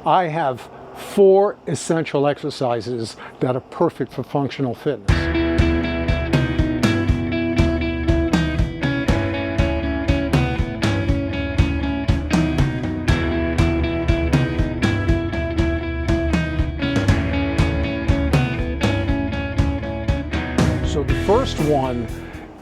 I have 4 essential exercises that are perfect for functional fitness. So the first one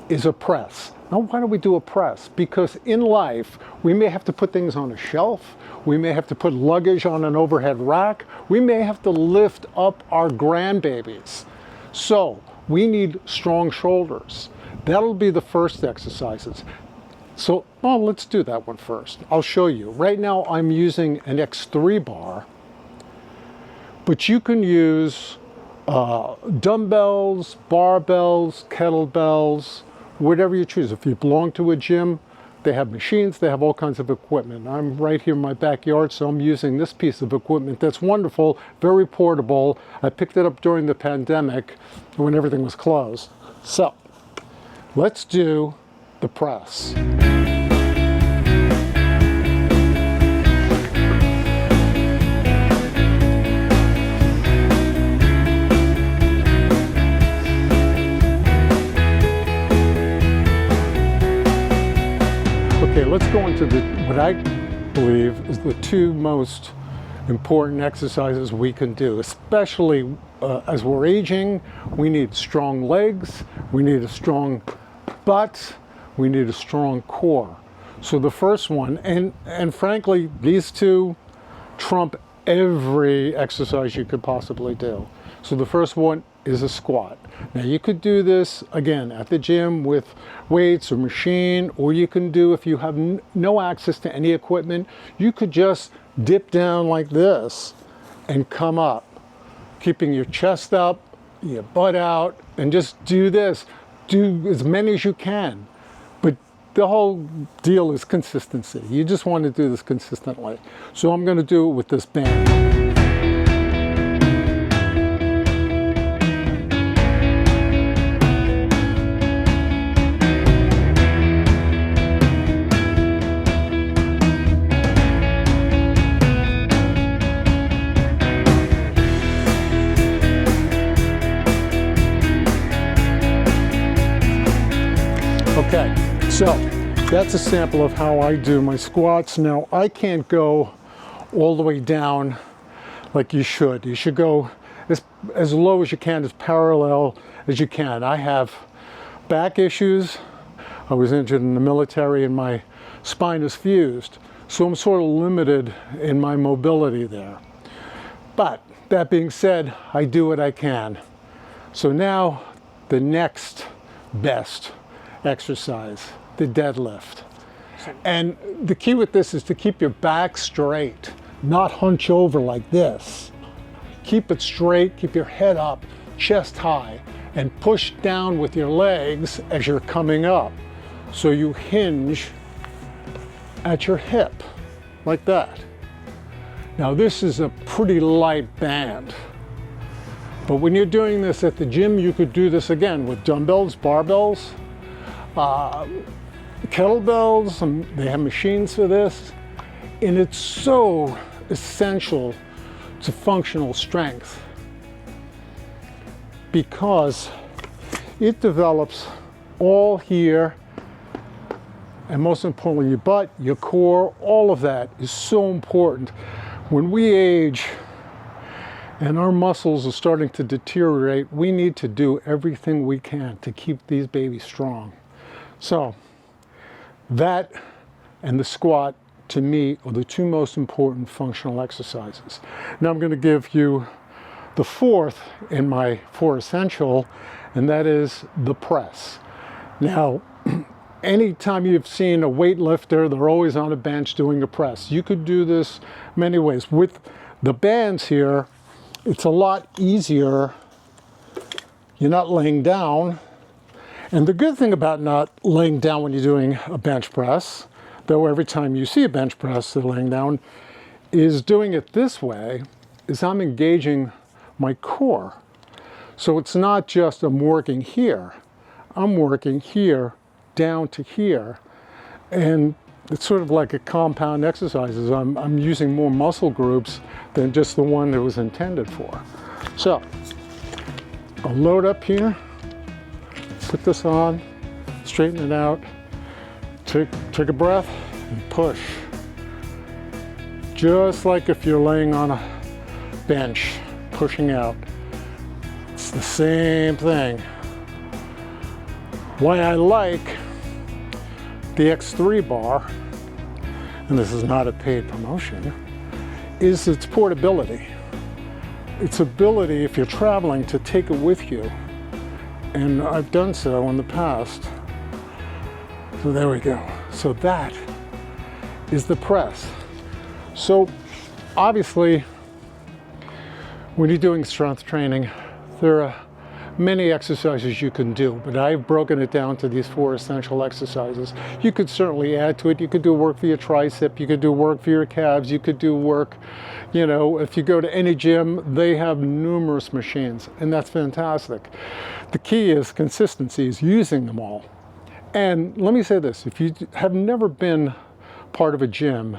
is a press. Now, why do we do a press? Because in life, we may have to put things on a shelf, we may have to put luggage on an overhead rack, we may have to lift up our grandbabies. So we need strong shoulders. That'll be the first exercises. So, let's do that one first. I'll show you. Right now, I'm using an X3 bar, but you can use dumbbells, barbells, kettlebells, whatever you choose. If you belong to a gym, they have machines, they have all kinds of equipment. I'm right here in my backyard, so I'm using this piece of equipment that's wonderful, very portable. I picked it up during the pandemic when everything was closed. So, let's do the press. Okay, let's go into what I believe is the 2 most important exercises we can do, especially as we're aging. We need strong legs, we need a strong butt, we need a strong core. So the first one, and frankly, these 2 trump every exercise you could possibly do. So the first one is a squat. Now you could do this again at the gym with weights or machine, or you can do, if you have no access to any equipment, you could just dip down like this and come up, keeping your chest up, your butt out, and just do this. Do as many as you can. But the whole deal is consistency. You just want to do this consistently. So I'm going to do it with this band. Okay, so that's a sample of how I do my squats. Now, I can't go all the way down like you should. You should go as low as you can, as parallel as you can. I have back issues. I was injured in the military and my spine is fused. So I'm sort of limited in my mobility there. But that being said, I do what I can. So now the next best exercise, the deadlift. And the key with this is to keep your back straight, not hunch over like this. Keep it straight, keep your head up, chest high, and push down with your legs as you're coming up. So you hinge at your hip, like that. Now this is a pretty light band. But when you're doing this at the gym, you could do this again with dumbbells, barbells, kettlebells, they have machines for this, and it's so essential to functional strength because it develops all here, and most importantly, your butt, your core, all of that is so important. When we age and our muscles are starting to deteriorate, we need to do everything we can to keep these babies strong. So that and the squat, to me, are the 2 most important functional exercises. Now I'm going to give you the 4th in my 4 essential, and that is the press. Now, anytime you've seen a weightlifter, they're always on a bench doing a press. You could do this many ways. With the bands here, it's a lot easier. You're not laying down. And the good thing about not laying down when you're doing a bench press, though every time you see a bench press they're laying down, is doing it this way, is I'm engaging my core. So it's not just I'm working here. I'm working here down to here. And it's sort of like a compound exercises. I'm using more muscle groups than just the one that was intended for. So I'll load up here, put this on, straighten it out, take a breath and push. Just like if you're laying on a bench, pushing out. It's the same thing. Why I like the X3 bar, and this is not a paid promotion, is its portability. Its ability, if you're traveling, to take it with you. And I've done so in the past. So there we go. So that is the press. So obviously, when you're doing strength training, there are many exercises you can do, but I've broken it down to these 4 essential exercises. You could certainly add to it. You could do work for your tricep, you could do work for your calves, you could do work, you know, if you go to any gym, they have numerous machines, and that's fantastic. The key is consistency, is using them all. And let me say this, if you have never been part of a gym,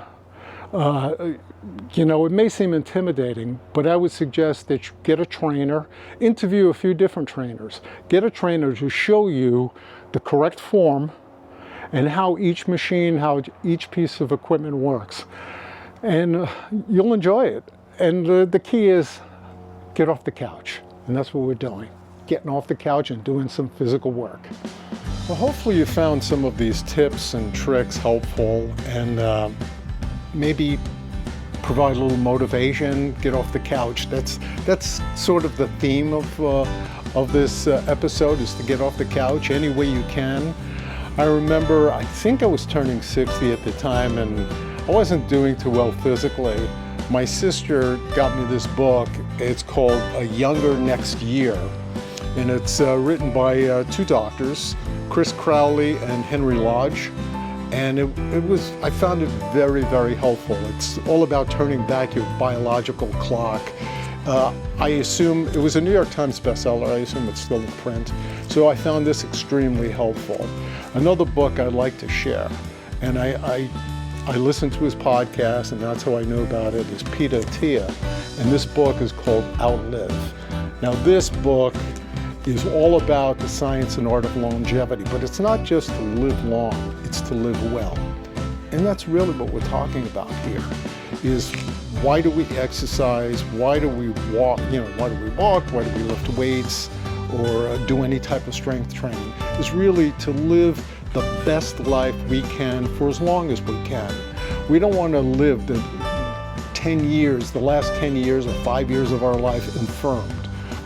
you know, it may seem intimidating, but I would suggest that you get a trainer, interview a few different trainers, get a trainer to show you the correct form and how each machine, how each piece of equipment works. And you'll enjoy it. And the key is get off the couch. And that's what we're doing, getting off the couch and doing some physical work. Well, hopefully you found some of these tips and tricks helpful, and maybe provide a little motivation, get off the couch. That's sort of the theme of this episode, is to get off the couch any way you can. I remember, I think I was turning 60 at the time, and I wasn't doing too well physically. My sister got me this book. It's called A Younger Next Year, and it's written by 2 doctors, Chris Crowley and Henry Lodge. And I found it very, very helpful. It's all about turning back your biological clock. I assume it was a New York Times bestseller. I assume it's still in print. So I found this extremely helpful. Another book I'd like to share, and I listened to his podcast, and that's how I know about it, is Peter Attia. And this book is called Outlive. Now this book is all about the science and art of longevity, but it's not just to live long, it's to live well. And that's really what we're talking about here, is why do we exercise, why do we walk, why do we lift weights, or do any type of strength training? Is really to live the best life we can for as long as we can. We don't want to live the last 10 years or 5 years of our life infirmed.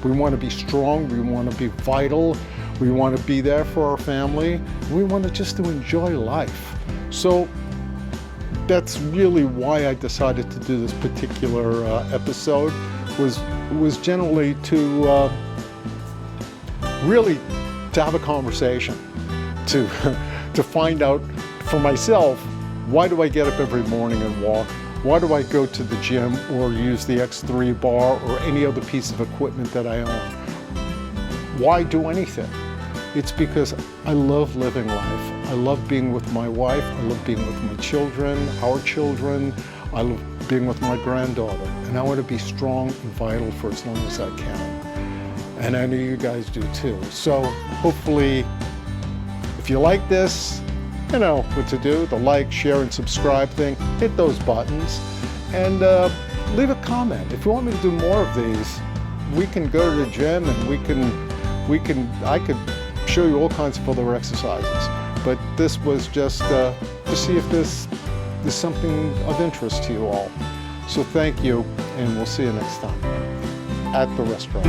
We want to be strong, we want to be vital, we want to be there for our family, we want to just to enjoy life. So that's really why I decided to do this particular episode, was generally to really to have a conversation, to find out for myself, why do I get up every morning and walk? Why do I go to the gym or use the X3 bar or any other piece of equipment that I own? Why do anything? It's because I love living life. I love being with my wife. I love being with my children, our children. I love being with my granddaughter. And I want to be strong and vital for as long as I can. And I know you guys do too. So hopefully, if you like this, you know what to do, the like, share, and subscribe thing. Hit those buttons and leave a comment. If you want me to do more of these, we can go to the gym and I could show you all kinds of other exercises. But this was just to see if this is something of interest to you all. So thank you, and we'll see you next time at the restaurant.